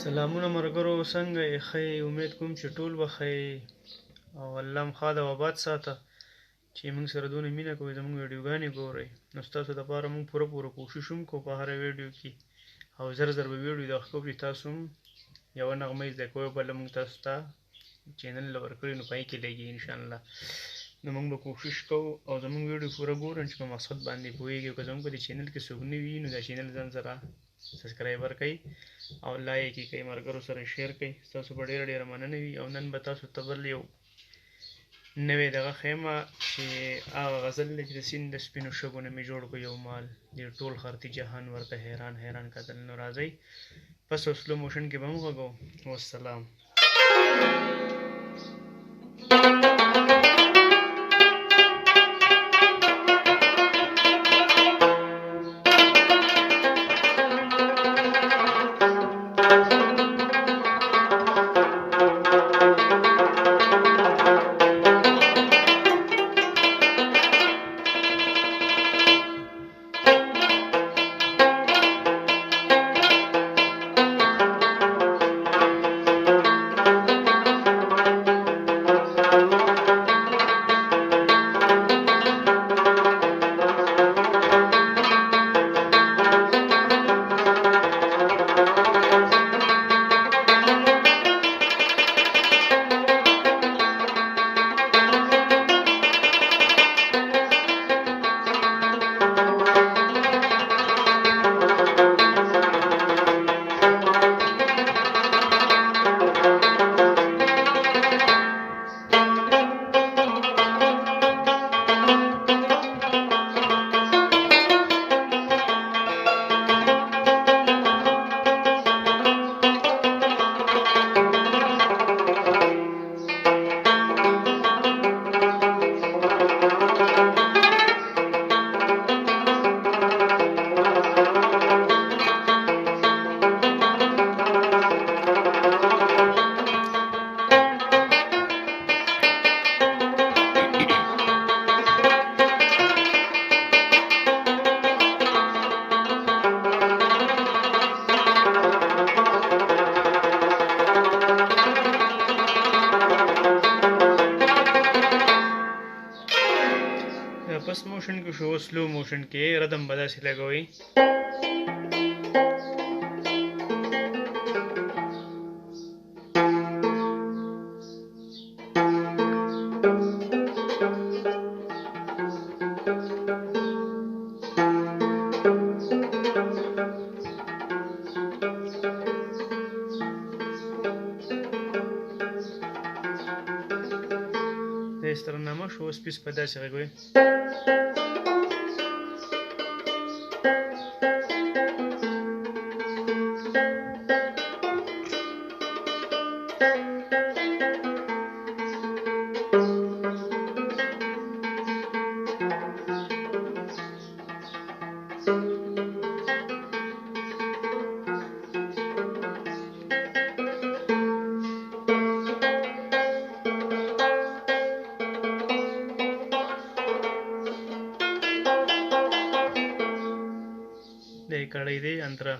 سلامونه ملګرو، څنګه یې؟ ښه یې؟ امید کوم چې ټول به ښه یې او الله مو ښاد او اباد ساته. چې موږ سره دونه مینه کوئ، زموږ ویډیوګانې ګورئ، نو ستاسو دپاره موږ پوره کوشش هم کوو په هره ویډیو کې، او زر به ویډیو دغه کوو چې تاسو هم یوه نغمه یې زده کوئ، بله موږ تاسو ته چینل له ورکړي، نو په هغې کې لګي انشاءالله. نو موږ به کوشش کوو او زموږ ویډیو پوره ګورئ چې په مقصد باندې پوهېږي. او که زموږ په دې چینل کې څوک نه وي، نو دا چینل ځان سره سبسکرایبر کړئ او لایک یې کړئ، ملګرو سره شیر کړئ. ستاسو به ډېره مننه وي. او نن به تاسو ته بل یو نوی دغه ښیم چې هغه غزل دی چې د سیند د سپینو شګو نه مې جوړ کړو یو مال، دې ټول خرتي جهان ورته حیران کتل. نو راځئ پس او سلو موشن کې به هم غږو. والسلام. پس موشن کې شو، سلو موشن کې ردم به داسې لګوئ. د استرنامه شو سپیس په داسې غږوئ. د کړی دی انتره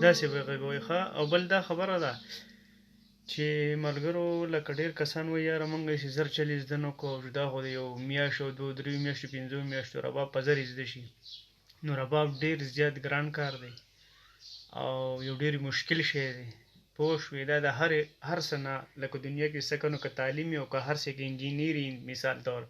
داسې به غږوئ ښه. او بل دا خبره ده چې ملګرو لکه ډېر کسان وایي یاره موږ چې زر چلې زده نه کړو، او دا خو د یو میاشت او 2-3 میاشتو 5 میاشتو رباب په زر زده شي. نو رباب ډېر زیات ګران کار دی او یو ډېر مشکل شی دی، پوه شوې. دا د هر څه نه لکه دنیا کې څه که نو که تعلیم او که هر څه کې انجینیري مثال طور،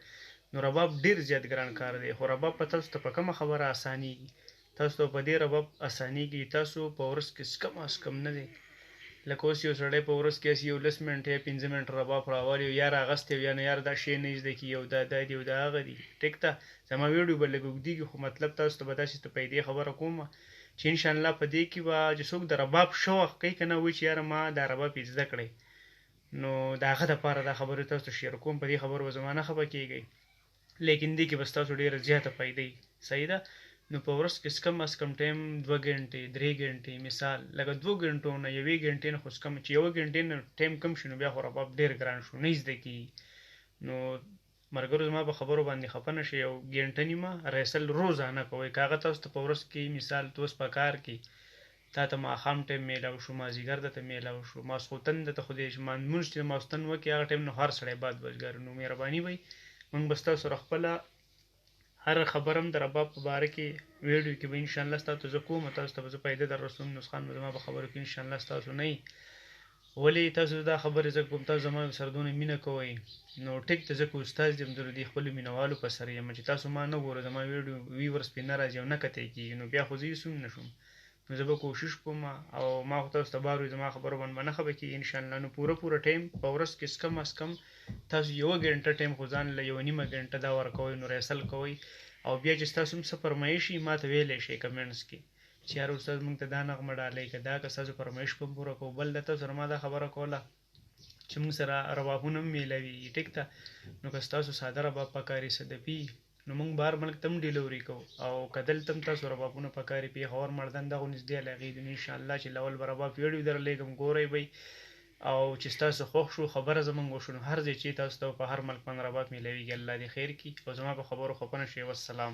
نو رباب ډېر زیات ګران کار دی. خو رباب په تاسو ته په کومه خبره اسانېږي؟ تاسو ته په دې رباب اسانېږي تاسو په ورځ کې څه کم نه دی. لکه اوس یو سړی په ورځ کې یو 10 منټه یا 15 منټه رباب راولي، یا راغستی یا نه یار دا شی نه زده کي، او دا دی او دا هغه دی. ټیک ده، زما ویډیو به لږ اوږدېږي، خو مطلب تاسو ته به داسې ته په دې خبره کومه چې انشاءالله په دې کې به چې څوک د رباب شوق کوي که نه، وایي چې یاره ما دا رباب یې زده کړی، نو د هغه دپاره دا خبرې تاسو ته شیر کوم. په دې خبرو به زما نه خفه کېږئ، لیکن دې کې به ستاسو ډېره زیاته فایده وي. صحیح ده؟ نو په ورځ کې کم از کم ټایم 2 غنټې 3 غنټې مثال لکه 2 غنټو نه 1 غنټې نه خو کم چې 1 غنټې نه ټایم کم شي نو بیا خو رباب ډېر ګران شو نه زده کېږي. نو ملګرو زما په خبرو باندې خفه نه شئ، یو غنټه نیمه ریهرسل روزانه کوئ که هغه تاسو ته په ورځ کې مثال ته اوس په کار کې تا ته ماښام ټایم میلاو شو، مازدیګر درته میلاو شو، ماسخوتن درته خو دې لمونځ چې ماسخوتن وکړې هغه ټایم نو هر سړی باد بزګر نو مهرباني وي موږ به ستاسو سره خپله هر خبر هم د رباب په باره کې ویډیو کې به انشاءالله ستاسو ته زه کوم او تاسو ته به زه پیدا در رسوم. نسخان به زما په خبرو کې انشاءالله ستاسو نه وي. ولې تاسو دا خبرې زه کوم تاسو زما سره دونه مینه کوئ نو ټیک ته زه که استاد یم زه د دې خپلو مینهوالو په سر یم چې تاسو ما نه ګورئ زما ویډیو ویورس پرې نه راځي او نه کتی کېږي نو بیا خو زه یې نه شم. نو زه به کوشش کوم او ما خو تاسو ته بار وي زما خبرو باندې به نه خفه کېږي انشاءالله. نو پوره ټایم په ورځ کې کم از کم تاسو 1 غنټه ټایم خو ځان له 1 نیمه غنټه دا ورکوئ نو ریهرسل کوئ او بیا چې ستاسو هم څه فرمایش وي ما ته ویلی شئ کمنټس کې چې یاره استاد موږ ته دا نغمه ډالۍ که دا که ستاسو فرمایش به هم پوره کوو. بل د تاسو سره ما دا خبره کوله چې موږ سره ربابونه هم میلاوي ټیک ته نو که ستاسو ساده رباب پکاري صدفي نو موږ بهر ملک ته هم ډیلیوري کوو او که دلته هم تاسو ربابونه پکاري پېښور مردان دغو نږدې علاقې دي نو انشاءالله چې له اول به رباب ویډیو درلیږم ګورئ به او چې ستاسو خوښ شو خبره زموږ وشو نو هر ځای چې تاسو ته په هر ملک باندې رباب میلاویږي الله دې خیر کړي او زما په خبرو خفه نه شئ. والسلام.